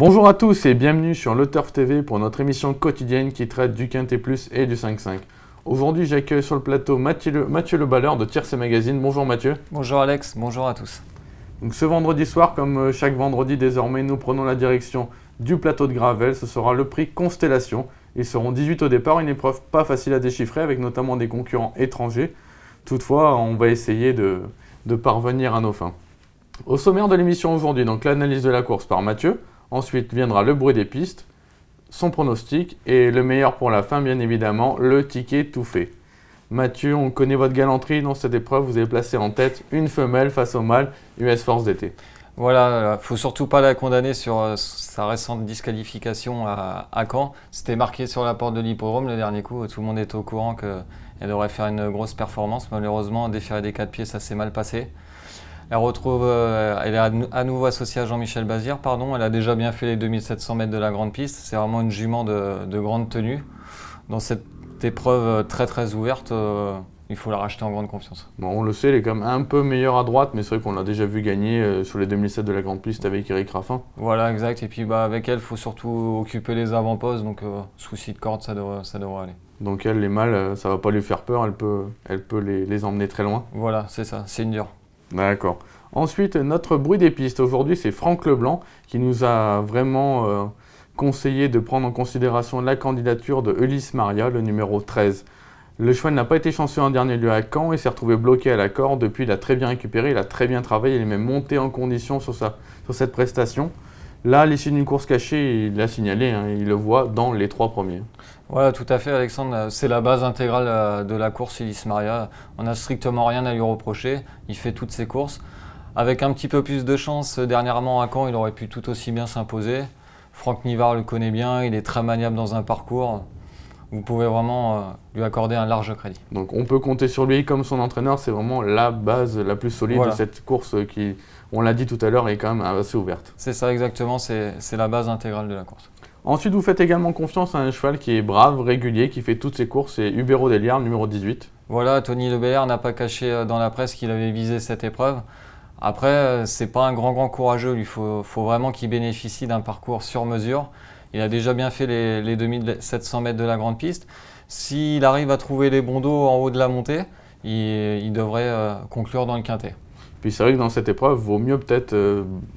Bonjour à tous et bienvenue sur Le Turf TV pour notre émission quotidienne qui traite du Quintet Plus et du 5-5. Aujourd'hui, j'accueille sur le plateau Mathieu Le Balleur de Tiercé Magazine. Bonjour Mathieu. Bonjour Alex, bonjour à tous. Donc ce vendredi soir, comme chaque vendredi désormais, nous prenons la direction du plateau de Gravel. Ce sera le prix Constellation. Ils seront 18 au départ, une épreuve pas facile à déchiffrer avec notamment des concurrents étrangers. Toutefois, on va essayer de parvenir à nos fins. Au sommaire de l'émission aujourd'hui, donc l'analyse de la course par Mathieu. Ensuite viendra le bruit des pistes, son pronostic et le meilleur pour la fin, bien évidemment, le ticket tout fait. Mathieu, on connaît votre galanterie dans cette épreuve. Vous avez placé en tête une femelle face au mâle US Force d'été. Voilà, faut surtout pas la condamner sur sa récente disqualification à Caen. C'était marqué sur la porte de l'hippodrome le dernier coup. Tout le monde était au courant qu'elle devrait faire une grosse performance. Malheureusement, déféré des 4 pieds, ça s'est mal passé. Elle est à nouveau associée à Jean-Michel Bazir, Elle a déjà bien fait les 2700 mètres de la grande piste. C'est vraiment une jument de grande tenue. Dans cette épreuve très ouverte, il faut la racheter en grande confiance. Bon, on le sait, elle est quand même un peu meilleure à droite, mais c'est vrai qu'on l'a déjà vu gagner sur les 2007 de la grande piste avec Eric Raffin. Voilà, exact. Et puis avec elle, il faut surtout occuper les avant-postes. Donc souci de corde, ça devrait aller. Donc elle, les mâles, ça va pas lui faire peur. Elle peut les emmener très loin. Voilà, c'est ça. C'est une dure. D'accord. Ensuite, notre bruit des pistes. Aujourd'hui, c'est Franck Leblanc qui nous a vraiment conseillé de prendre en considération la candidature de Ulysse Maria, le numéro 13. Le cheval n'a pas été chanceux en dernier lieu à Caen et s'est retrouvé bloqué à la corde. Depuis, il a très bien récupéré, il a très bien travaillé, il est même monté en condition sur cette prestation. Là, à l'issue d'une course cachée, il l'a signalé, il le voit dans les 3 premiers. Voilà, tout à fait, Alexandre. C'est la base intégrale de la course, Ulysse Maria. On n'a strictement rien à lui reprocher. Il fait toutes ses courses. Avec un petit peu plus de chance, dernièrement à Caen, il aurait pu tout aussi bien s'imposer. Franck Nivard le connaît bien, il est très maniable dans un parcours. Vous pouvez vraiment lui accorder un large crédit. Donc on peut compter sur lui comme son entraîneur, c'est vraiment la base la plus solide de cette course qui, on l'a dit tout à l'heure, est quand même assez ouverte. C'est ça exactement, c'est la base intégrale de la course. Ensuite, vous faites également confiance à un cheval qui est brave, régulier, qui fait toutes ses courses, c'est Ubero Deliar, numéro 18. Voilà, Tony Lebert n'a pas caché dans la presse qu'il avait visé cette épreuve. Après, c'est pas un grand courageux, il faut vraiment qu'il bénéficie d'un parcours sur mesure. Il a déjà bien fait les 2700 mètres de la grande piste. S'il arrive à trouver les bons dos en haut de la montée, il devrait conclure dans le quintet. Puis c'est vrai que dans cette épreuve, il vaut mieux peut-être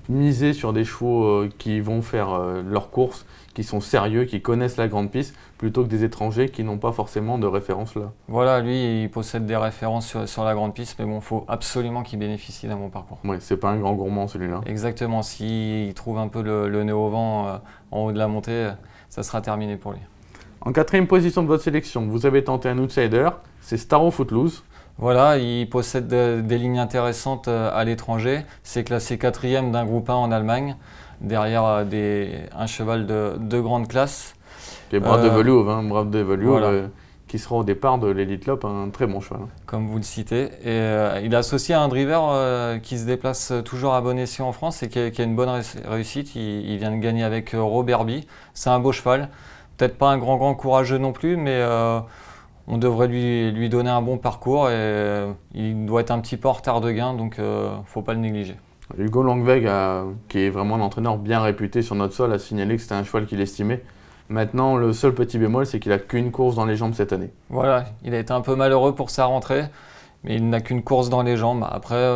miser sur des chevaux qui vont faire leur course, qui sont sérieux, qui connaissent la grande piste, plutôt que des étrangers qui n'ont pas forcément de référence là. Voilà, lui, il possède des références sur la grande piste, mais bon, il faut absolument qu'il bénéficie d'un bon parcours. Oui, c'est pas un grand gourmand celui-là. Exactement, s'il trouve un peu le nez au vent en haut de la montée, ça sera terminé pour lui. En 4e position de votre sélection, vous avez tenté un outsider, c'est Staro Footloose. Voilà, il possède des lignes intéressantes à l'étranger. C'est classé 4e d'un groupe 1 en Allemagne, derrière un cheval de grande classe. Qui est Brave de Velours, voilà. Qui sera au départ de l'Elite Lop, un très bon cheval. Comme vous le citez. Et il est associé à un driver qui se déplace toujours à bon escient en France et qui a une bonne réussite. Il vient de gagner avec Robert B. C'est un beau cheval. Peut-être pas un grand courageux non plus, mais on devrait lui donner un bon parcours et il doit être un petit peu en retard de gain, donc faut pas le négliger. Hugo Langweg, qui est vraiment un entraîneur bien réputé sur notre sol, a signalé que c'était un cheval qu'il estimait. Maintenant, le seul petit bémol, c'est qu'il n'a qu'une course dans les jambes cette année. Voilà, il a été un peu malheureux pour sa rentrée, mais il n'a qu'une course dans les jambes. Après,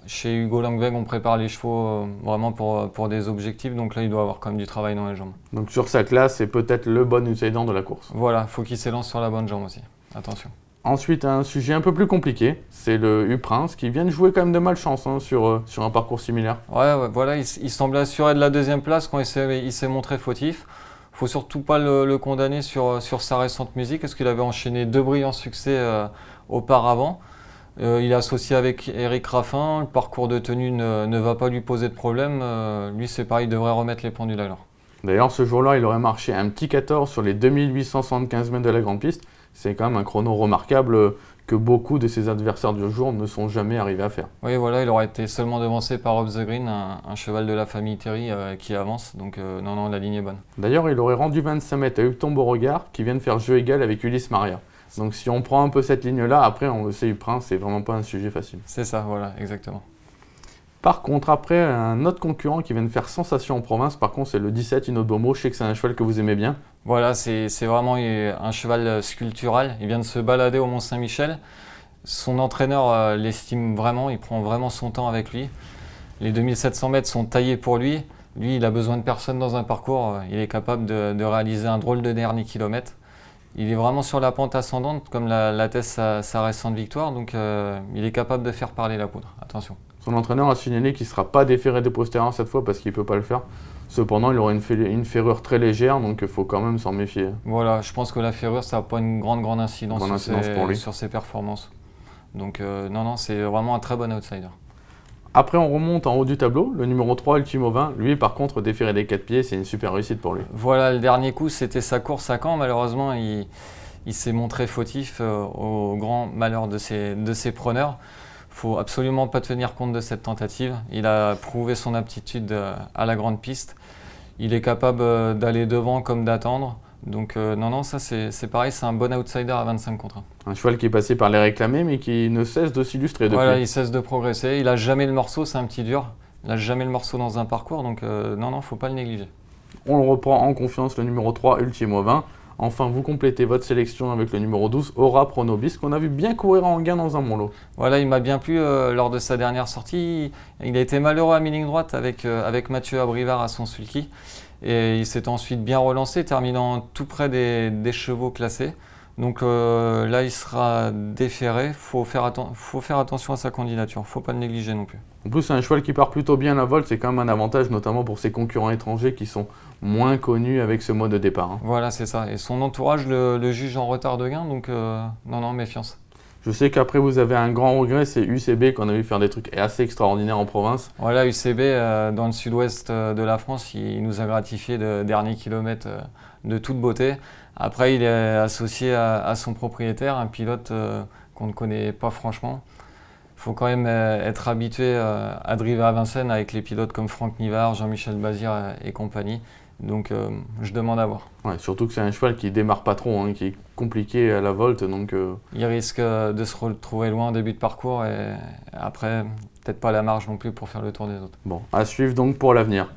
chez Hugo Langweg, on prépare les chevaux vraiment pour des objectifs, donc là, il doit avoir quand même du travail dans les jambes. Donc sur sa classe, c'est peut-être le bon outsider de la course. Voilà, il faut qu'il s'élance sur la bonne jambe aussi. Attention. Ensuite, un sujet un peu plus compliqué, c'est le U-Prince, qui vient de jouer quand même de malchance sur un parcours similaire. Ouais, voilà, il semble assuré de la 2e place quand il s'est montré fautif. Il ne faut surtout pas le condamner sur sa récente musique, parce qu'il avait enchaîné 2 brillants succès auparavant. Il est associé avec Eric Raffin, le parcours de tenue ne va pas lui poser de problème. Lui, c'est pareil, il devrait remettre les pendules à l'heure. D'ailleurs, ce jour-là, il aurait marché un petit 14 sur les 2875 mètres de la grande piste. C'est quand même un chrono remarquable que beaucoup de ses adversaires du jour ne sont jamais arrivés à faire. Oui, voilà, il aurait été seulement devancé par Off the Green, un cheval de la famille Terry qui avance. Donc non, la ligne est bonne. D'ailleurs, il aurait rendu 25 mètres à Upton Beauregard, qui vient de faire jeu égal avec Ulysse Maria. Donc si on prend un peu cette ligne-là, après, on le sait, U-Prince, c'est vraiment pas un sujet facile. C'est ça, voilà, exactement. Par contre, après, un autre concurrent qui vient de faire sensation en province, par contre, c'est le 17 Inodomo. Je sais que c'est un cheval que vous aimez bien. Voilà, c'est vraiment un cheval sculptural. Il vient de se balader au Mont-Saint-Michel. Son entraîneur l'estime vraiment, il prend vraiment son temps avec lui. Les 2700 mètres sont taillés pour lui. Lui, il a besoin de personne dans un parcours. Il est capable de réaliser un drôle de dernier kilomètre. Il est vraiment sur la pente ascendante, comme l'atteste sa récente victoire. Donc, il est capable de faire parler la poudre. Attention. Son entraîneur a signalé qu'il ne sera pas déféré des postérieurs cette fois parce qu'il ne peut pas le faire. Cependant, il aura une ferrure très légère, donc il faut quand même s'en méfier. Voilà, je pense que la ferrure, ça n'a pas une grande incidence sur ses performances. Donc, non, c'est vraiment un très bon outsider. Après, on remonte en haut du tableau. Le numéro 3, Ultimo 20, lui, par contre, déféré des 4 pieds, c'est une super réussite pour lui. Voilà, le dernier coup, c'était sa course à Caen. Malheureusement, il s'est montré fautif au grand malheur de ses preneurs. Il ne faut absolument pas tenir compte de cette tentative. Il a prouvé son aptitude à la grande piste. Il est capable d'aller devant comme d'attendre. Donc non, ça c'est pareil, c'est un bon outsider à 25 contre 1. Un cheval qui est passé par les réclamés, mais qui ne cesse de s'illustrer depuis. Voilà, il cesse de progresser. Il n'a jamais le morceau, c'est un petit dur. Il n'a jamais le morceau dans un parcours, donc non, il ne faut pas le négliger. On le reprend en confiance, le numéro 3, Ultimo 20. Enfin, vous complétez votre sélection avec le numéro 12, Aura Pronobis, qu'on a vu bien courir en gain dans un bon lot. Voilà, il m'a bien plu lors de sa dernière sortie. Il a été malheureux à mi-ligne droite avec Mathieu Abrivard à son sulky. Et il s'est ensuite bien relancé, terminant tout près des chevaux classés. Donc là, il sera déféré. Il faut faire attention à sa candidature. Il ne faut pas le négliger non plus. En plus, c'est un cheval qui part plutôt bien à la volte. C'est quand même un avantage, notamment pour ses concurrents étrangers qui sont moins connus avec ce mode de départ. Voilà, c'est ça. Et son entourage le juge en retard de gain. Donc non, méfiance. Je sais qu'après, vous avez un grand regret, c'est UCB qu'on a vu faire des trucs assez extraordinaires en province. Voilà, UCB, dans le sud-ouest de la France, il nous a gratifié de derniers kilomètres de toute beauté. Après, il est associé à son propriétaire, un pilote qu'on ne connaît pas franchement. Il faut quand même être habitué à driver à Vincennes avec les pilotes comme Franck Nivard, Jean-Michel Bazir et compagnie. Donc je demande à voir. Ouais, surtout que c'est un cheval qui démarre pas trop, qui est compliqué à la volte. Donc, il risque de se retrouver loin en début de parcours et après, peut-être pas la marge non plus pour faire le tour des autres. Bon, à suivre donc pour l'avenir.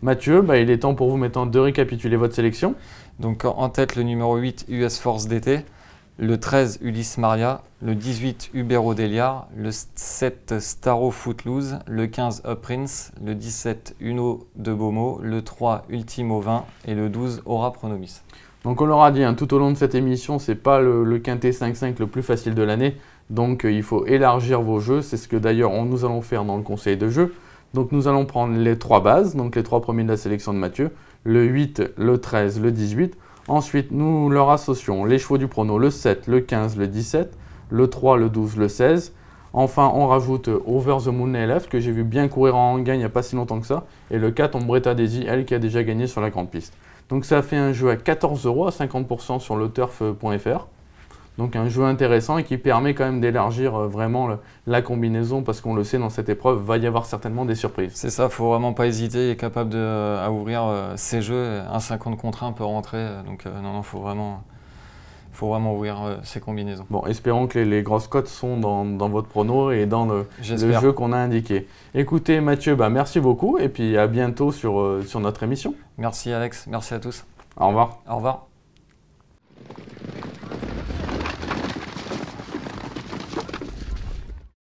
Mathieu, il est temps pour vous maintenant de récapituler votre sélection. Donc en tête, le numéro 8, US Force d'été. Le 13, Ulysse Maria, le 18, Ubero Deliar, le 7, Staro Footloose, le 15, Up Prince, le 17, Uno de Beaumont, le 3, Ultimo 20 et le 12, Aura Pronobis. Donc on l'aura dit, tout au long de cette émission, c'est pas le quintet 5-5 le plus facile de l'année, donc il faut élargir vos jeux, c'est ce que d'ailleurs nous allons faire dans le conseil de jeu. Donc nous allons prendre les 3 bases, donc les 3 premiers de la sélection de Mathieu, le 8, le 13, le 18. Ensuite, nous leur associons les chevaux du prono, le 7, le 15, le 17, le 3, le 12, le 16. Enfin, on rajoute Over the Moon LF, que j'ai vu bien courir en gain il n'y a pas si longtemps que ça. Et le 4, Ombretta Daisy, elle qui a déjà gagné sur la grande piste. Donc ça fait un jeu à 14 € à 50% sur le turf.fr. Donc un jeu intéressant et qui permet quand même d'élargir vraiment la combinaison parce qu'on le sait, dans cette épreuve, va y avoir certainement des surprises. C'est ça, il ne faut vraiment pas hésiter, il est capable à ouvrir ses jeux. Un 50 contre 1 peut rentrer, donc non, il faut vraiment ouvrir ses combinaisons. Bon, espérons que les grosses cotes sont dans votre prono et dans le jeu qu'on a indiqué. Écoutez Mathieu, merci beaucoup et puis à bientôt sur notre émission. Merci Alex, merci à tous. Au revoir. Au revoir.